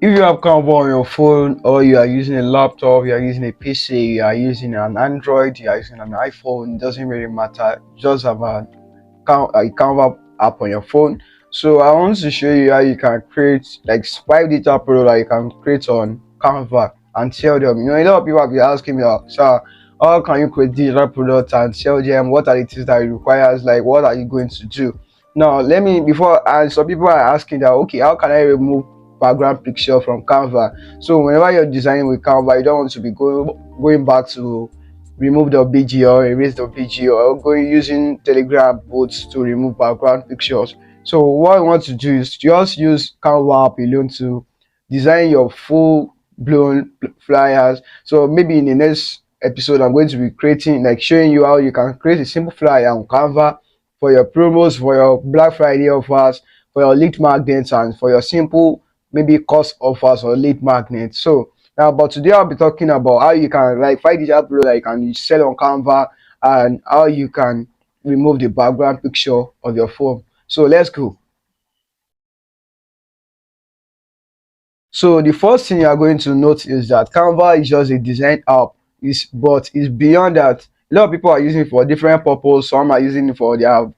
If you have Canva on your phone, or you are using a laptop, you are using a PC, you are using an Android, you are using an iPhone, it doesn't really matter. Just have a Canva app on your phone. So I want to show you how you can create like 5 data products that you can create on Canva and sell them. A lot of people have been asking me, sir, how can you create digital products and sell them? What are the things that it requires? Like, what are you going to do? Now, let me before, and some people are asking that, okay, how can I remove background picture from Canva? So whenever you're designing with Canva, you don't want to be going back to remove the BG or erase the BG, or going using Telegram bots to remove background pictures. So what I want to do is just use Canva app alone to design your full blown flyers. So maybe in the next episode, I'm going to be creating, like showing you how you can create a simple flyer on Canva for your promos, for your Black Friday offers, for your lead magnets, and for your simple maybe cost offers or lead magnets. So now, but today I'll be talking about how you can like find digital product that you can sell on Canva, and how you can remove the background picture of your phone. So let's go. So the first thing you are going to note is that Canva is just a design app. But it's beyond that. A lot of people are using it for different purposes. Some are using it for their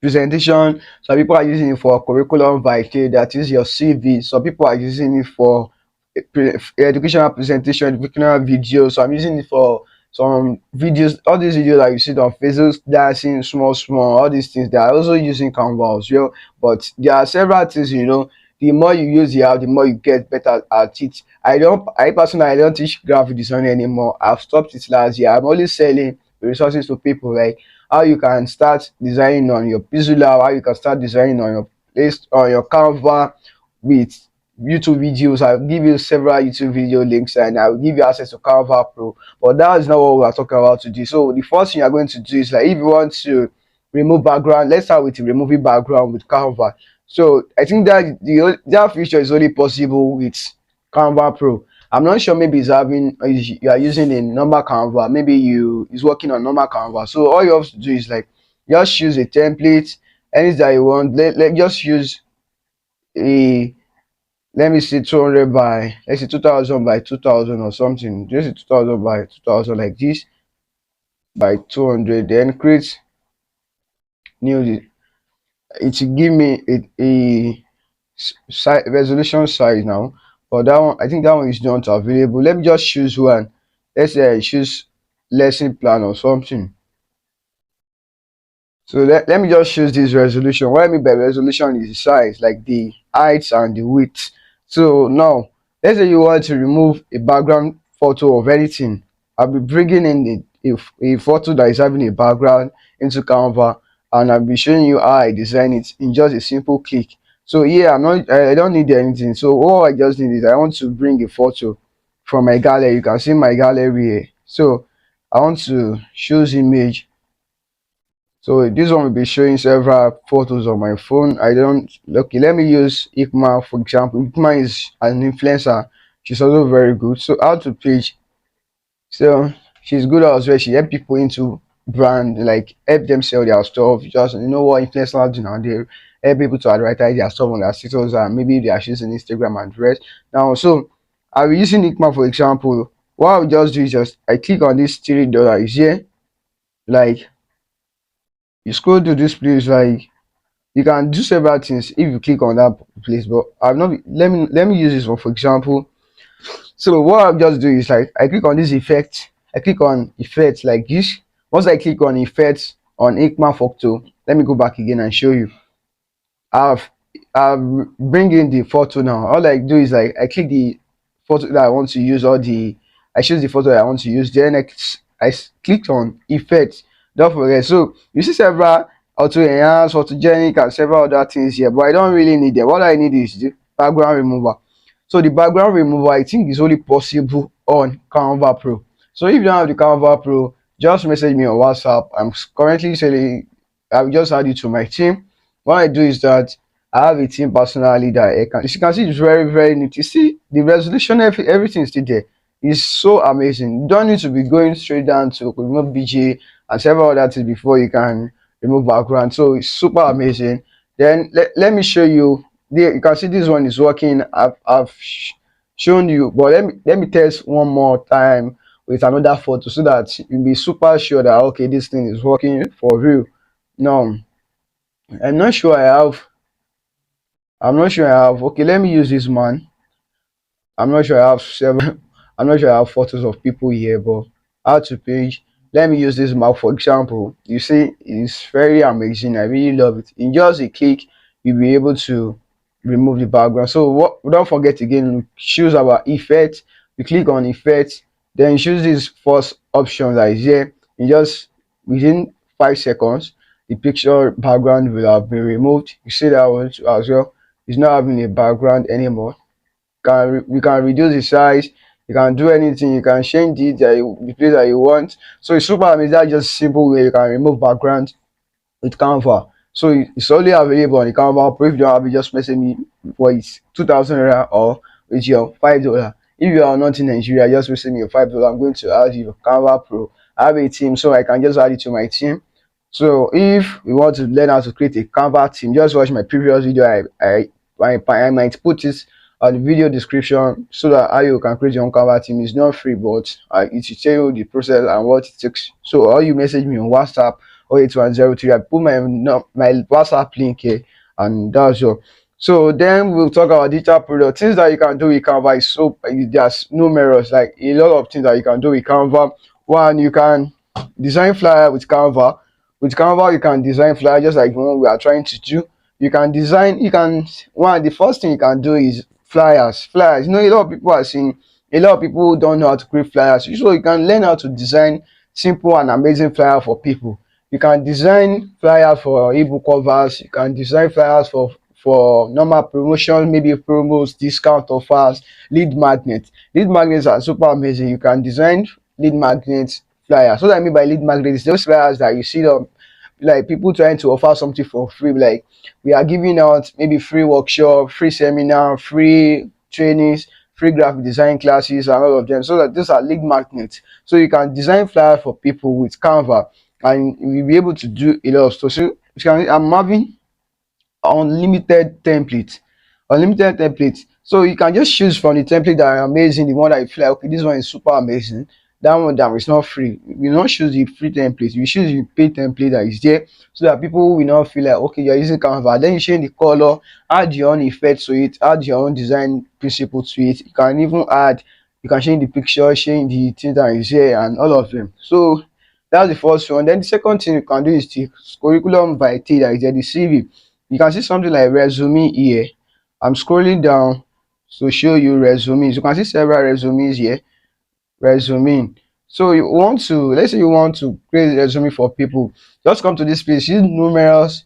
presentation. Some people are using it for curriculum vitae, that is your CV. Some people are using it for educational presentation, educational videos. So I'm using it for some videos, all these videos that you see on Facebook, dancing, small, all these things. They are also using Canva as well. But there are several things, the more you use the app, the more you get better at it. I personally, I don't teach graphic design anymore. I've stopped it last year. I'm only selling resources to people, like how you can start designing on your Pixel Lab, how you can start designing on your place on your Canva with YouTube videos. I'll give you several YouTube video links, and I'll give you access to Canva Pro. But that is not what we are talking about today. So the first thing you're going to do is, like, if you want to remove background, let's start with removing background with Canva. So I think that that feature is only possible with Canva Pro. I'm not sure, maybe you are using a normal Canva, maybe you is working on normal Canva. So all you have to do is, like, just choose a template, anything that you want. Let just use a, let me see, 200 by, let's say 2000 by 2000 or something, just 2000 by 2000, like this, by 200, then create new. It will give me resolution size now. But that one, I think that one is not available. Let me just choose one. Let's say I choose lesson plan or something. So let me just choose this resolution. What I mean by resolution is the size, like the height and the width. So now, let's say you want to remove a background photo of anything. I'll be bringing in a photo that is having a background into Canva, and I'll be showing you how I design it in just a simple click. So yeah, I don't need anything. So all I just need is, I want to bring a photo from my gallery. You can see my gallery here. So I want to choose image. So this one will be showing several photos on my phone. I don't Okay, let me use Ikma for example. Ikma is an influencer. She's also very good. So how to page. So she's good as well. She help people into brand, like help them sell their stuff. Just, what influencers do now, they help people to advertise their stuff on their status, and maybe they are using Instagram and the rest. Now, so I'll be using Ikma for example. What I'll just do is, just I click on this $3 here, like, you scroll to this place, like, you can do several things if you click on that place. But I'm not let me use this one for example. So what I'll just do is, like, I click on this effect. I click on effects like this. Once I click on effects on Ikma photo, let me go back again and show you. I've bring in the photo now. All I do is, like, I click the photo that I want to use, or I choose the photo that I want to use. Then clicked on effects. Don't forget. So you see several auto enhance, photogenic, and several other things here, but I don't really need them. What I need is the background remover. So the background remover, I think, is only possible on Canva Pro. So if you don't have the Canva Pro, just message me on WhatsApp. I'm currently selling. I've just add it to my team. What I do is that I have a team personally that I can. As you can see, it's very, very neat. You see the resolution, everything is still there. It's so amazing. You don't need to be going straight down to remove BG and several other things before you can remove background. So it's super amazing. Then let me show you there you can see this one is working. I've shown you, but let me test one more time with another photo so that you'll be super sure that okay, this thing is working for real. Now i'm not sure i have I'm not sure I have. Okay, let me use this man. I'm not sure I have seven. I'm not sure I have photos of people here, but add to page. Let me use this map for example. You see, it's very amazing. I really love it. In just a click, you'll be able to remove the background. So what? Don't forget again. Choose our effect. You click on effect, then you choose this first option that is here. In just within 5 seconds, the picture background will have been removed. You see that one too as well. It's not having a background anymore. We can reduce the size, you can do anything, you can change it the place that you want. So it's super amazing. That's just simple way you can remove background with Canva. So it's only available on the Canva Pro. If you don't have it, just message me for it's 2,000 naira or with your $5. If you are not in Nigeria, just message me your $5. I'm going to add you Canva Pro. I have a team, so I can just add it to my team. So if we want to learn how to create a Canva team, just watch my previous video. I might put it on the video description so that how you can create your own Canva team. Is not free, but it will tell you the process and what it takes. So all you message me on WhatsApp or 8103. I put my WhatsApp link here, and that's all. So then we'll talk about digital product things that you can do with Canva. Is so there's numerous, like a lot of things that you can do with Canva. One, you can design flyer with Canva. With Canva, you can design flyer just like the one we are trying to do. You can design. You can one. The first thing you can do is flyers. Flyers. You know, a lot of people are seeing. A lot of people don't know how to create flyers. So you can learn how to design simple and amazing flyer for people. You can design flyers for ebook covers. You can design flyers for normal promotion, maybe promos, discount offers, lead magnets. Lead magnets are super amazing. You can design lead magnets flyers. So what I mean by lead magnets, those flyers that you see them like people trying to offer something for free, like we are giving out maybe free workshop, free seminar, free trainings, free graphic design classes and all of them. So that these are lead magnets. So you can design flyers for people with Canva, and you'll be able to do a lot of stuff. So I'm having unlimited templates. So you can just choose from the template that are amazing, the one that you feel like okay, this one is super amazing. That one that is not free, you not choose the free template, you choose the paid template that is there, so that people will not feel like okay, you're using Canva. Then you change the color, add your own effect to it, add your own design principle to it. You can even add, you can change the picture, change the thing that is here and all of them. So that's the first one. Then the second thing you can do is the curriculum vitae that is there, the CV. You can see something like resume here. I'm scrolling down to show you resumes. You can see several resumes here. Resume. So you want to, let's say you want to create a resume for people, just come to this page. See numerous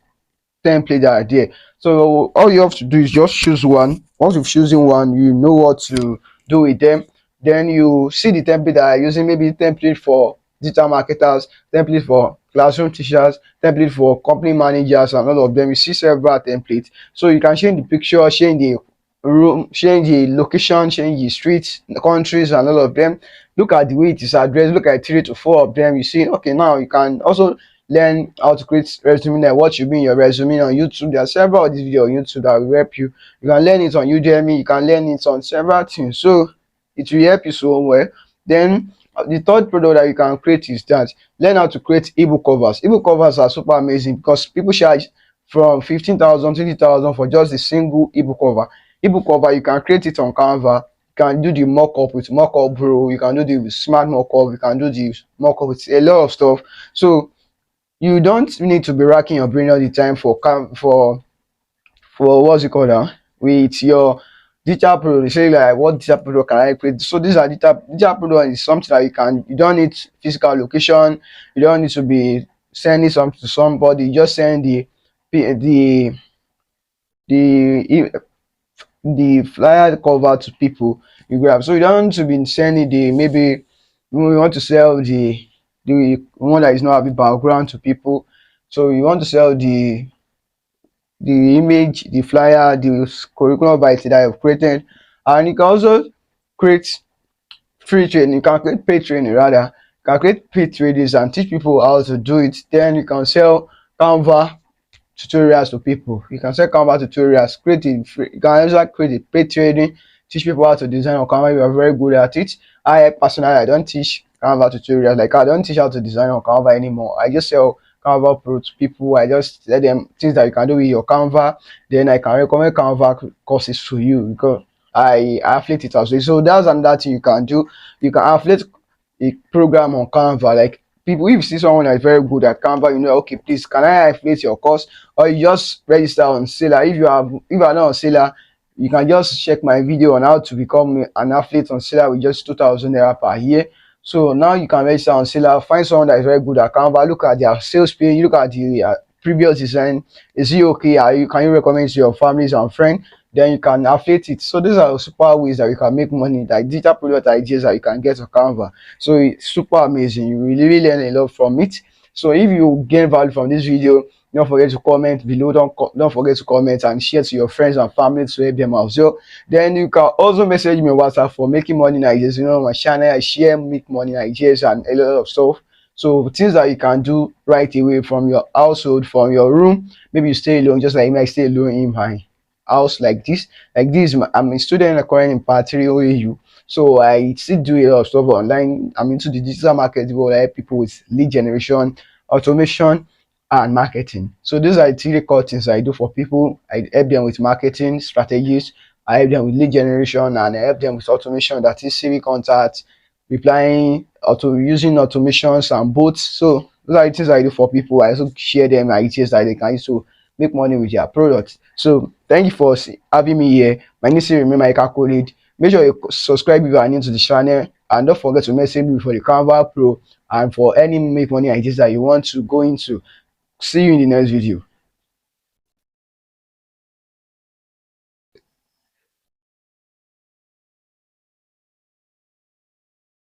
template that are there. So all you have to do is just choose one. Once you've chosen one, you know what to do with them. Then you see the template that are using, maybe template for digital marketers, template for classroom teachers, template for company managers, and all of them. You see several templates. So you can change the picture, change the room, change the location, change the streets, the countries, and all of them. Look at the way it is addressed, look at 3 to 4 of them. You see, okay, now you can also learn how to create resume, like what should be in your resume on YouTube. There are several of these videos on YouTube that will help you. You can learn it on Udemy, you can learn it on several things. So it will help you so well. Then the third product that you can create is that learn how to create ebook covers. Ebook covers are super amazing because people charge from 15,000, 20,000 for just a single ebook cover. Ebook cover, you can create it on Canva. You can do the mock-up with mock-up bro, you can do the smart mock-up, you can do the mock-up with a lot of stuff. So you don't need to be racking your brain all the time for what's it called now with your digital product. You say like what digital product can I create? So these are digital product is something that you don't need physical location, you don't need to be sending something to somebody. You just send the the the flyer cover to people you grab. So you don't need to be sending the maybe we want to sell the one that is not having background to people. So you want to sell the image, the flyer, the curriculum vitae that I've created, and you can also create free training. You can create paid training rather. You can create paid trainings and teach people how to do it. Then you can sell Canva tutorials to people. You can sell Canva tutorials, create a free, you can also create a paid training, teach people how to design on Canva. You are very good at it. I personally, I don't teach Canva tutorials. Like, I don't teach how to design on Canva anymore. I just sell Canva Pro to people. I just tell them things that you can do with your Canva. Then I can recommend Canva courses to you because I affiliate it as well. So that's another thing you can do. You can affiliate a program on Canva. Like, people, if you see someone that is very good at Canva, you know, okay, please, can I affiliate your course? Or you just register on Seller. If you are not on Seller, you can just check my video on how to become an affiliate on Seller with just 2,000 naira per year. So now you can register on Seller, find someone that is very good at Canva, look at their sales page, look at the previous design. Is it okay? Can you recommend it to your families and friends? Then you can affiliate it. So these are super ways that you can make money, like digital product ideas that you can get on Canva. So it's super amazing. You will really learn a lot from it. So if you gain value from this video, don't forget to comment below. Don't forget to comment and share to your friends and family to help them out. So then you can also message me on WhatsApp for making money ideas. You know, my channel, I share make money ideas and a lot of stuff. So things that you can do right away from your household, from your room. Maybe you stay alone, just like me. I stay alone in my house like this. Like this, I'm a student currently in part 3 OAU. So I still do a lot of stuff online. I'm into the digital marketing world. I help people with lead generation, automation, and marketing. So these are the three core things I do for people. I help them with marketing strategies, I help them with lead generation, and I help them with automation, that is CV contact, replying, auto using automations and bots. So those are the things I do for people. I also share them ideas that they can use to make money with their products. So thank you for having me here. My name is Remember Ika Khalid. Make sure you subscribe if you are new to the channel, and don't forget to message me for the Canva Pro and for any make money ideas that you want to go into. See you in the next video.